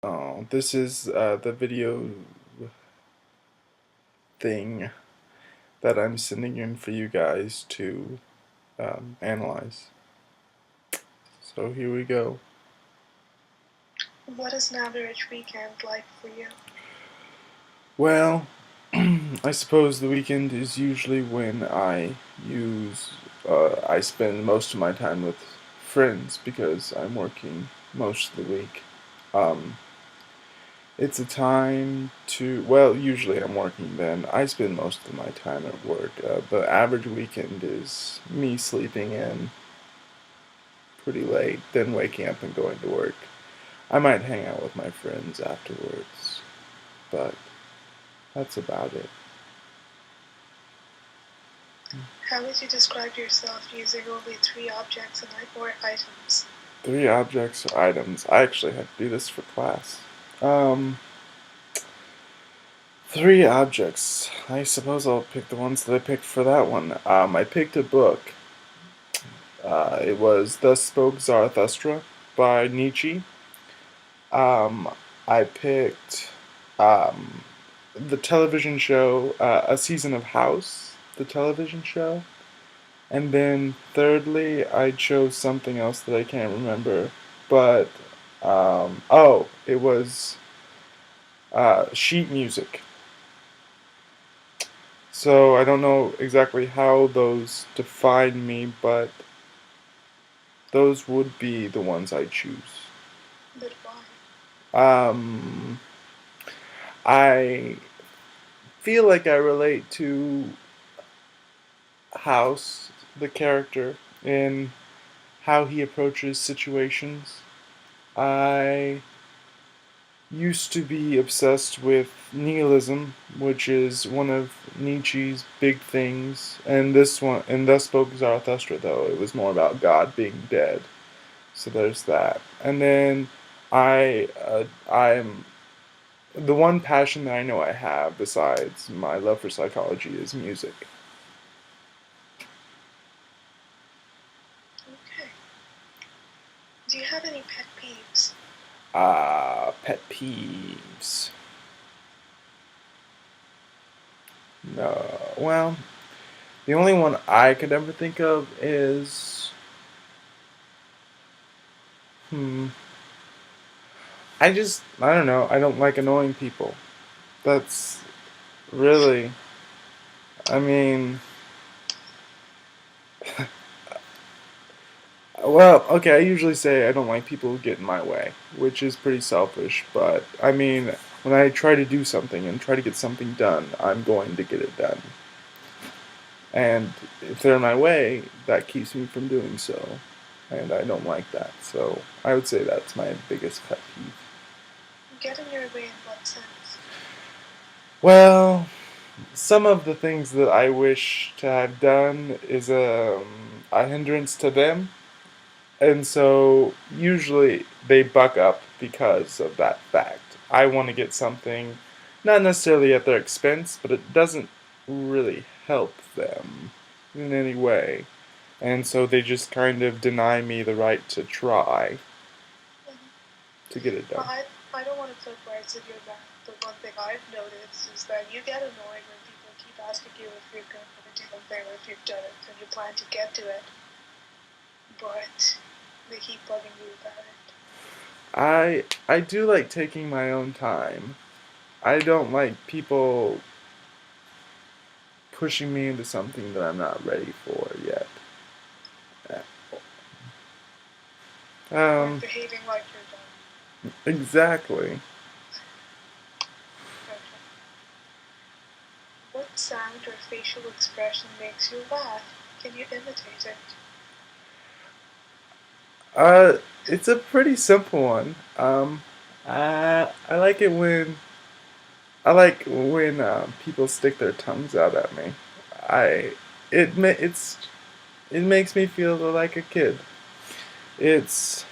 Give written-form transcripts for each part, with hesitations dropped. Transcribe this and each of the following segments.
Oh, this is the video thing that I'm sending in for you guys to analyze. So here we go. What is an average weekend like for you? Well, I suppose the weekend is usually when I spend most of my time with friends because I'm working most of the week. Um, it's a time usually I'm working then. I spend most of my time at work. The average weekend is me sleeping in pretty late, then waking up and going to work. I might hang out with my friends afterwards, but that's about it. How would you describe yourself using only three objects or items? Three objects or items. I actually had to do this for class. Um, Three objects. I suppose I'll pick the ones that I picked for that one. I picked a book. It was Thus Spoke Zarathustra by Nietzsche. Um, I picked um, the television show, A Season of House, the television show. And then thirdly, I chose something else that I can't remember. But, it was sheet music. So I don't know exactly how those define me, but those would be the ones I choose. But why? Um, I feel like I relate to House, the character, in how he approaches situations. I used to be obsessed with nihilism, which is one of Nietzsche's big things. And this one, and Thus Spoke Zarathustra, though, it was more about God being dead. So there's that. And then I'm the one passion that I know I have besides my love for psychology is music. Okay. Do you have any pet peeves? Pet peeves. No, well, the only one I could ever think of is hmm. I don't know. I don't like annoying people. That's really, I mean, well, okay, I usually say I don't like people who get in my way, which is pretty selfish, but I mean, when I try to do something and try to get something done, I'm going to get it done. And if they're in my way, that keeps me from doing so. And I don't like that. So I would say that's my biggest pet peeve. Get in your way in what sense? Well, some of the things that I wish to have done is a hindrance to them. And so usually they buck up because of that fact. I want to get something, not necessarily at their expense, but it doesn't really help them in any way. And so they just kind of deny me the right to try to get it Well, done. I don't want to put words in your mouth, but one thing I've noticed is that you get annoyed when people keep asking you if you're going to do something or if you've done it and you plan to get to it, but they keep bugging you about it. I do like taking my own time. I don't like people pushing me into something that I'm not ready for yet. Or Um, behaving like you're done. exactly. Okay. What sound or facial expression makes you laugh? Can you imitate it? Uh, it's a pretty simple one. I like it when people stick their tongues out at me. I it ma- it's it makes me feel like a kid. It's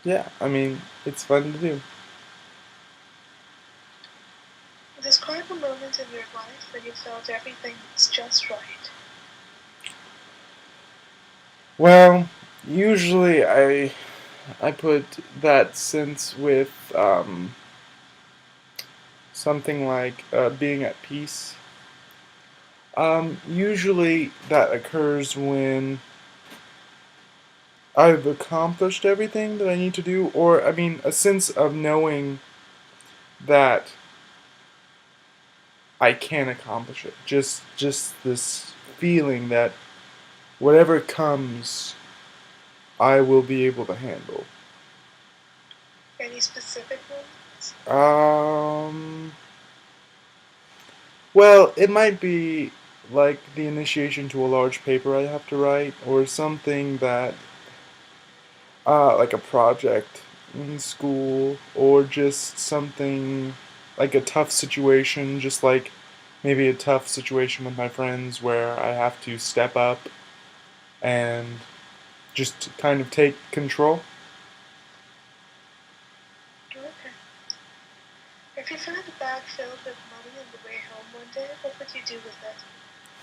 yeah. I mean, it's fun to do. Describe a moment in your life when you felt everything was just right. Well, Usually, I put that sense with something like being at peace. Usually, that occurs when I've accomplished everything that I need to do, or I mean, a sense of knowing that I can accomplish it. Just this feeling that whatever comes, I will be able to handle. Any specific moments? Well, it might be like the initiation to a large paper I have to write, or something that, like a project in school, or just something like a tough situation, just like maybe a tough situation with my friends where I have to step up and just kind of take control. Okay. If you found a bag filled with money on the way home one day, what would you do with it?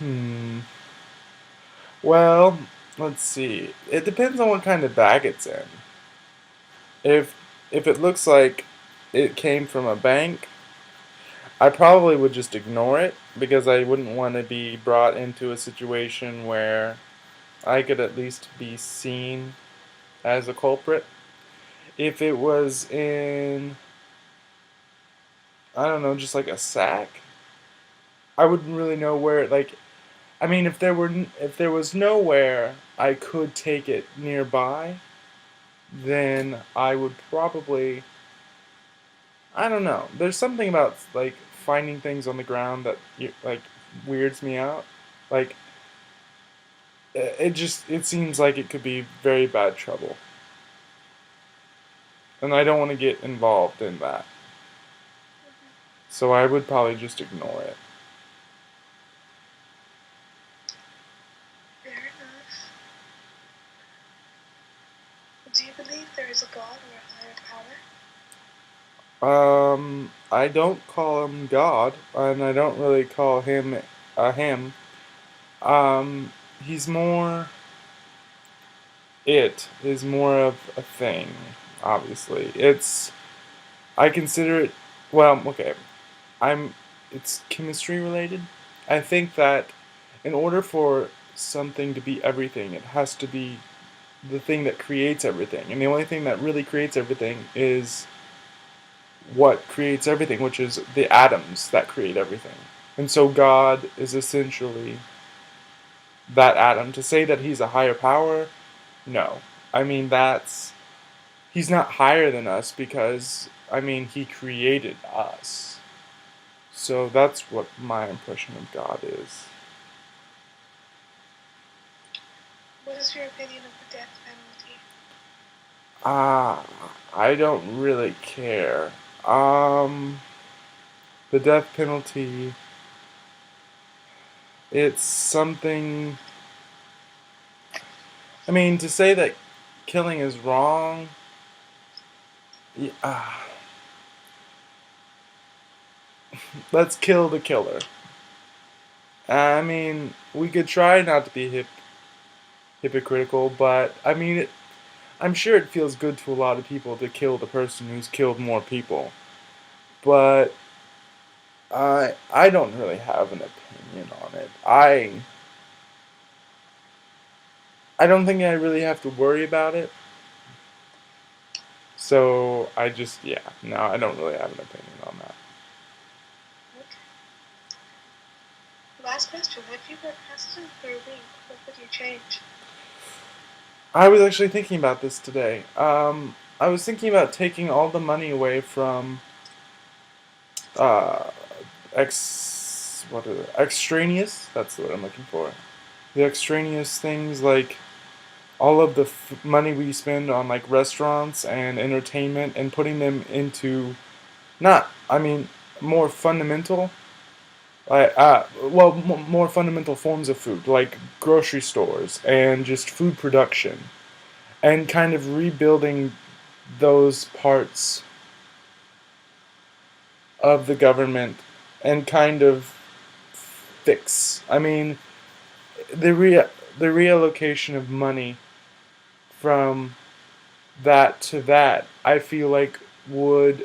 Hmm. Well, let's see. It depends on what kind of bag it's in. If if it looks like it came from a bank, I probably would just ignore it because I wouldn't want to be brought into a situation where I could at least be seen as a culprit. If it was in, I don't know, just like a sack, I wouldn't really know where. Like, I mean, if there was nowhere I could take it nearby, then I would probably, I don't know. There's something about like finding things on the ground that like weirds me out. Like it seems like it could be very bad trouble, and I don't want to get involved in that. So I would probably just ignore it. Fair enough. Do you believe there is a God or a higher power? I don't call him God, and I don't really call him a him. Um, he's more. It is more of a thing. Obviously, it's. I consider it. Well, okay. I'm. It's chemistry related. I think that in order for something to be everything, it has to be the thing that creates everything, and the only thing that really creates everything is what creates everything, which is the atoms that create everything. And so God is essentially that atom. To say that he's a higher power, no. I mean, he's not higher than us because, I mean, he created us. So that's what my impression of God is. What is your opinion of the death penalty? Ah, I don't really care. Um, the death penalty, it's something. I mean, to say that killing is wrong, yeah, let's kill the killer. I mean, we could try not to be hypocritical, but I mean, I'm sure it feels good to a lot of people to kill the person who's killed more people. But I don't really have an opinion on it. I don't think I really have to worry about it. So I just, yeah, no, I don't really have an opinion on that. Okay. Last question. If you were president for a week, what would you change? I was actually thinking about this today. I was thinking about taking all the money away from uh, extraneous. That's what I'm looking for. The extraneous things like all of the money we spend on like restaurants and entertainment, and putting them into not, I mean, more fundamental, more fundamental forms of food, like grocery stores and just food production, and kind of rebuilding those parts of the government and kind of fix. I mean, the rea- the reallocation of money from that to that, I feel like would,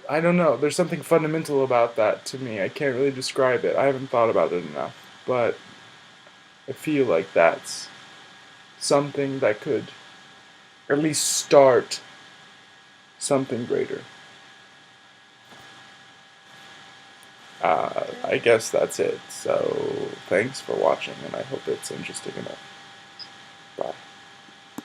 I don't know, there's something fundamental about that to me. I can't really describe it. I haven't thought about it enough, but I feel like that's something that could at least start something greater. I guess that's it. So thanks for watching, and I hope it's interesting enough.